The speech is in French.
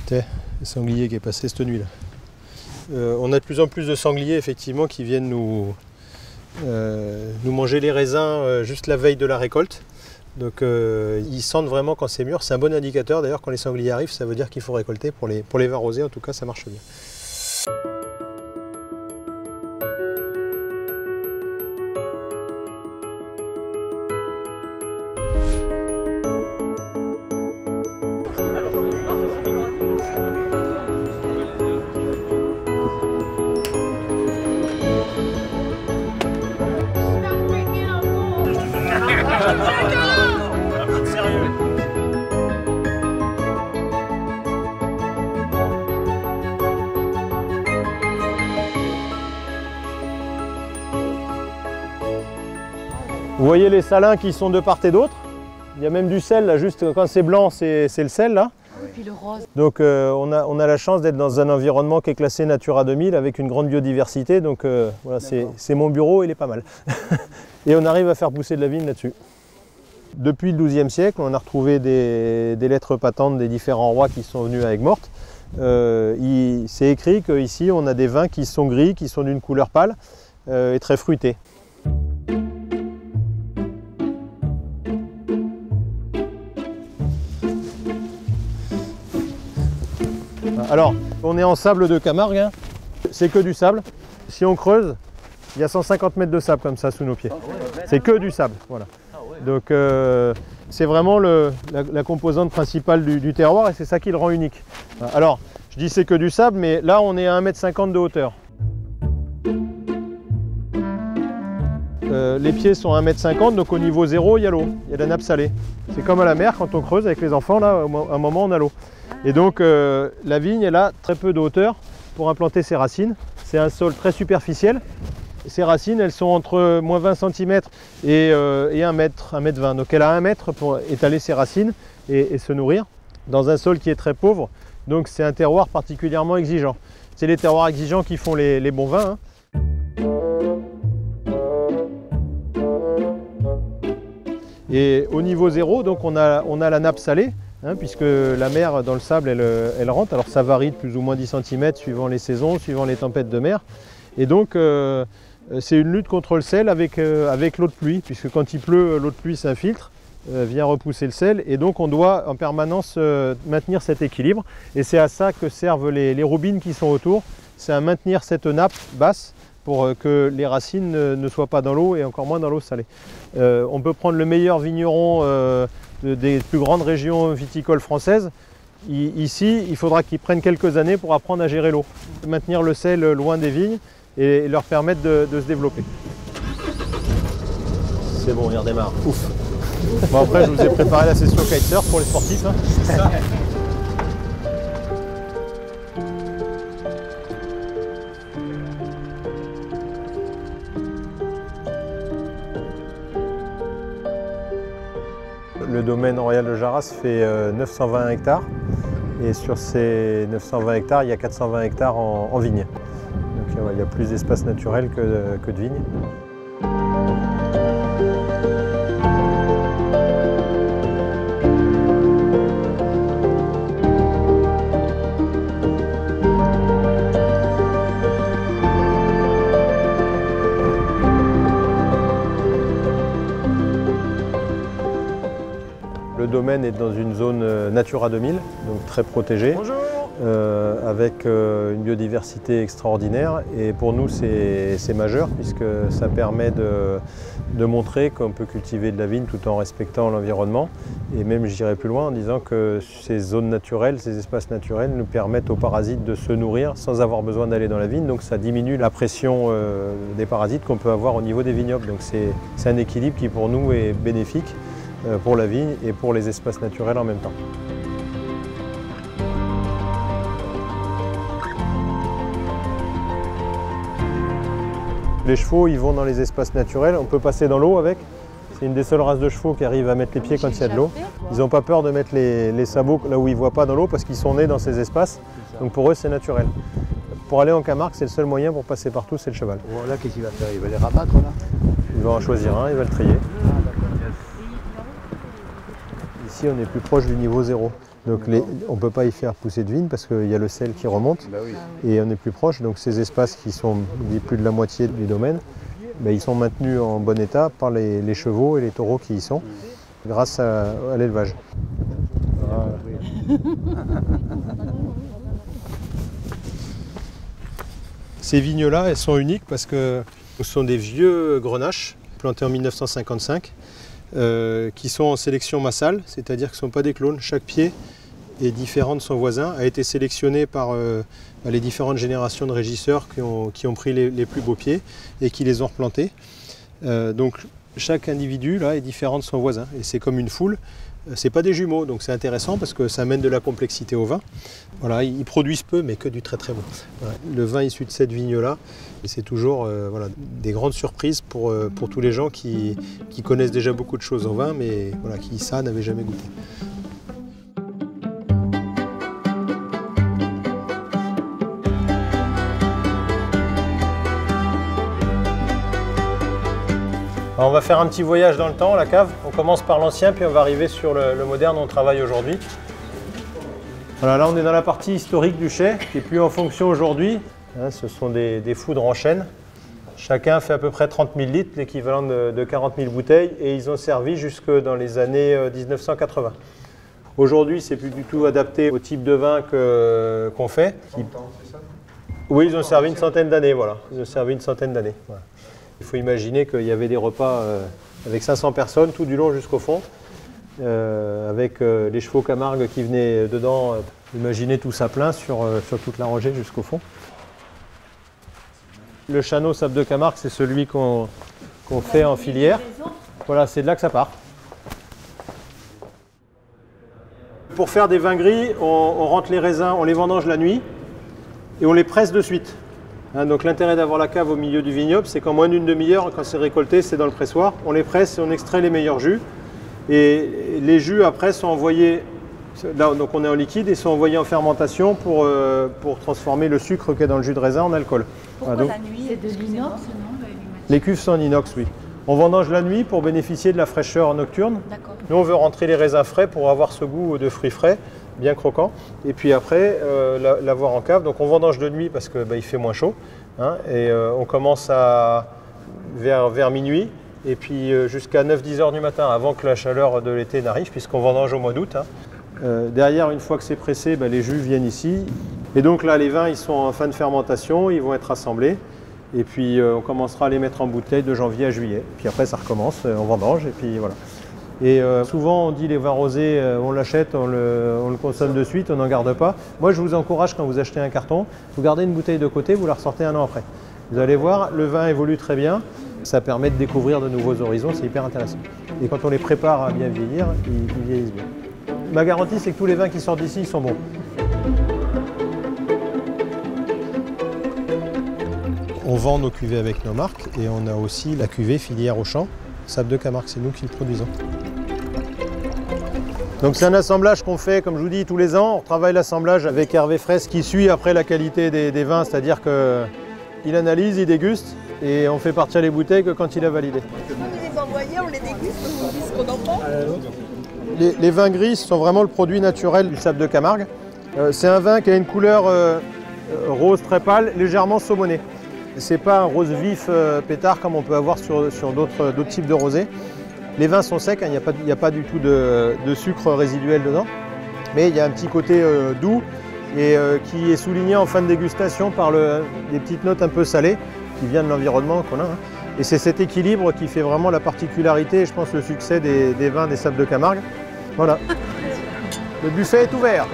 Tiens, le sanglier qui est passé cette nuit là. On a de plus en plus de sangliers effectivement qui viennent nous manger les raisins juste la veille de la récolte. Donc ils sentent vraiment quand c'est mûr. C'est un bon indicateur d'ailleurs quand les sangliers arrivent, ça veut dire qu'il faut récolter. Pour les vins rosés en tout cas ça marche bien. Vous voyez les salins qui sont de part et d'autre. Il y a même du sel là, juste quand c'est blanc, c'est le sel là. Et puis le rose. Donc on a la chance d'être dans un environnement qui est classé Natura 2000 avec une grande biodiversité. Donc voilà, c'est mon bureau, il est pas mal. Et on arrive à faire pousser de la vigne là-dessus. Depuis le XIIe siècle, on a retrouvé des lettres patentes des différents rois qui sont venus à Aigues-Mortes. C'est écrit qu'ici on a des vins qui sont gris, qui sont d'une couleur pâle et très fruités. Alors, on est en sable de Camargue, hein. C'est que du sable. Si on creuse, il y a 150 mètres de sable comme ça sous nos pieds. C'est que du sable, voilà. Donc c'est vraiment la composante principale du terroir et c'est ça qui le rend unique. Alors, je dis c'est que du sable, mais là on est à 1,50 m de hauteur. Les pieds sont à 1,50 m, donc au niveau zéro, il y a l'eau, il y a de la nappe salée. C'est comme à la mer, quand on creuse avec les enfants, là, à un moment on a l'eau. Et donc la vigne, elle a très peu de hauteur pour implanter ses racines. C'est un sol très superficiel. Ces racines, elles sont entre moins 20 cm et 1 mètre, 1,20 m. Donc elle a 1 mètre pour étaler ses racines et se nourrir dans un sol qui est très pauvre. Donc c'est un terroir particulièrement exigeant. C'est les terroirs exigeants qui font les bons vins, hein. Et au niveau zéro, donc on a la nappe salée, hein, puisque la mer dans le sable, elle rentre. Alors ça varie de plus ou moins 10 cm suivant les saisons, suivant les tempêtes de mer. Et donc c'est une lutte contre le sel avec l'eau de pluie, puisque quand il pleut, l'eau de pluie s'infiltre, vient repousser le sel. Et donc on doit en permanence maintenir cet équilibre. Et c'est à ça que servent les roubines qui sont autour. C'est à maintenir cette nappe basse pour que les racines ne soient pas dans l'eau et encore moins dans l'eau salée. On peut prendre le meilleur vigneron des plus grandes régions viticoles françaises. Ici, il faudra qu'ils prennent quelques années pour apprendre à gérer l'eau, maintenir le sel loin des vignes et leur permettre de se développer. C'est bon, il redémarre. Ouf. Bon, après, je vous ai préparé la session kitesurf pour les sportifs, hein. Le domaine Royal de Jarras fait 920 hectares et sur ces 920 hectares, il y a 420 hectares en vignes. Donc il y a plus d'espace naturel que de vignes. Le domaine est dans une zone Natura 2000, donc très protégée, avec une biodiversité extraordinaire. Et pour nous, c'est majeur, puisque ça permet de montrer qu'on peut cultiver de la vigne tout en respectant l'environnement. Et même, j'irai plus loin en disant que ces zones naturelles, ces espaces naturels nous permettent aux parasites de se nourrir sans avoir besoin d'aller dans la vigne. Donc ça diminue la pression des parasites qu'on peut avoir au niveau des vignobles. Donc c'est un équilibre qui pour nous est bénéfique pour la vigne et pour les espaces naturels en même temps. Les chevaux, ils vont dans les espaces naturels, on peut passer dans l'eau avec. C'est une des seules races de chevaux qui arrivent à mettre les pieds quand il y a de l'eau. Ils n'ont pas peur de mettre les sabots là où ils ne voient pas dans l'eau parce qu'ils sont nés dans ces espaces. Donc pour eux, c'est naturel. Pour aller en Camargue, c'est le seul moyen pour passer partout, c'est le cheval. Là, qu'est-ce qu'il va faire? Il va les rabattre là? Il va en choisir un, il va le trier. Ici, on est plus proche du niveau zéro. Donc on ne peut pas y faire pousser de vigne parce qu'il y a le sel qui remonte Bah oui. et on est plus proche. Donc ces espaces qui sont plus de la moitié du domaine, ils sont maintenus en bon état par les chevaux et les taureaux qui y sont grâce à l'élevage. Ces vignes-là, elles sont uniques parce que ce sont des vieux grenaches plantés en 1955 qui sont en sélection massale, c'est-à-dire que ce ne sont pas des clones. Chaque pied est différent de son voisin, a été sélectionné par les différentes générations de régisseurs qui ont pris les plus beaux pieds et qui les ont replantés. Donc chaque individu là est différent de son voisin et c'est comme une foule. C'est pas des jumeaux, donc c'est intéressant parce que ça amène de la complexité au vin. Voilà, ils produisent peu, mais que du très très bon. Voilà, le vin issu de cette vigne-là, c'est toujours voilà, des grandes surprises pour tous les gens qui connaissent déjà beaucoup de choses en vin, mais voilà, qui ça n'avaient jamais goûté. Alors on va faire un petit voyage dans le temps, la cave. On commence par l'ancien, puis on va arriver sur le moderne où on travaille aujourd'hui. Voilà, là on est dans la partie historique du chai, qui n'est plus en fonction aujourd'hui. Ce sont des foudres en chêne. Chacun fait à peu près 30 000 litres, l'équivalent de 40 000 bouteilles, et ils ont servi jusque dans les années 1980. Aujourd'hui, c'est plus du tout adapté au type de vin qu'on fait. Oui, ils ont servi une centaine d'années, voilà. Ils ont servi une centaine d'années. Voilà. Il faut imaginer qu'il y avait des repas avec 500 personnes tout du long jusqu'au fond, avec les chevaux Camargue qui venaient dedans. Imaginez tout ça plein sur toute la rangée jusqu'au fond. Le Chano Sable de Camargue, c'est celui qu'on fait en filière. Voilà, c'est de là que ça part. Pour faire des vins gris, on rentre les raisins, on les vendange la nuit et on les presse de suite. Donc l'intérêt d'avoir la cave au milieu du vignoble, c'est qu'en moins d'une demi-heure, quand c'est récolté, c'est dans le pressoir. On les presse et on extrait les meilleurs jus. Et les jus après sont envoyés, là, donc on est en liquide, et sont envoyés en fermentation pour transformer le sucre qui est dans le jus de raisin en alcool. Pourquoi voilà, donc, la nuit? C'est de l'inox, non? les cuves sont en inox, oui. On vendange la nuit pour bénéficier de la fraîcheur nocturne. Nous, on veut rentrer les raisins frais pour avoir ce goût de fruits frais, bien croquant. Et puis après, l'avoir en cave. Donc on vendange de nuit parce qu'il fait moins chaud. Et on commence vers minuit. Et puis jusqu'à 9-10 heures du matin, avant que la chaleur de l'été n'arrive, puisqu'on vendange au mois d'août. Derrière, une fois que c'est pressé, les jus viennent ici. Et donc là, les vins, ils sont en fin de fermentation, ils vont être assemblés. Et puis on commencera à les mettre en bouteille de janvier à juillet. Puis après, ça recommence, on vendange, et puis voilà. Et souvent, on dit les vins rosés, on l'achète, on le consomme de suite, on n'en garde pas. Moi, je vous encourage, quand vous achetez un carton, vous gardez une bouteille de côté, vous la ressortez un an après. Vous allez voir, le vin évolue très bien. Ça permet de découvrir de nouveaux horizons, c'est hyper intéressant. Et quand on les prépare à bien vieillir, ils vieillissent bien. Ma garantie, c'est que tous les vins qui sortent d'ici, ils sont bons. On vend nos cuvées avec nos marques et on a aussi la cuvée filière Auchan, Sable de Camargue, c'est nous qui le produisons. Donc c'est un assemblage qu'on fait, comme je vous dis, tous les ans. On travaille l'assemblage avec Hervé Fraisse qui suit après la qualité des vins, c'est-à-dire qu'il analyse, il déguste et on fait partir les bouteilles que quand il a validé. Vous les envoyez, on les déguste, on dit ce qu'on en pense. Les vins gris sont vraiment le produit naturel du Sable de Camargue. C'est un vin qui a une couleur rose très pâle, légèrement saumonné. C'est pas un rose vif pétard comme on peut avoir sur d'autres types de rosés. Les vins sont secs, il n'y a pas du tout de sucre résiduel dedans, mais il y a un petit côté doux et qui est souligné en fin de dégustation par des petites notes un peu salées qui viennent de l'environnement qu'on a. Et c'est cet équilibre qui fait vraiment la particularité et je pense le succès des vins des Sables de Camargue. Voilà. Le buffet est ouvert.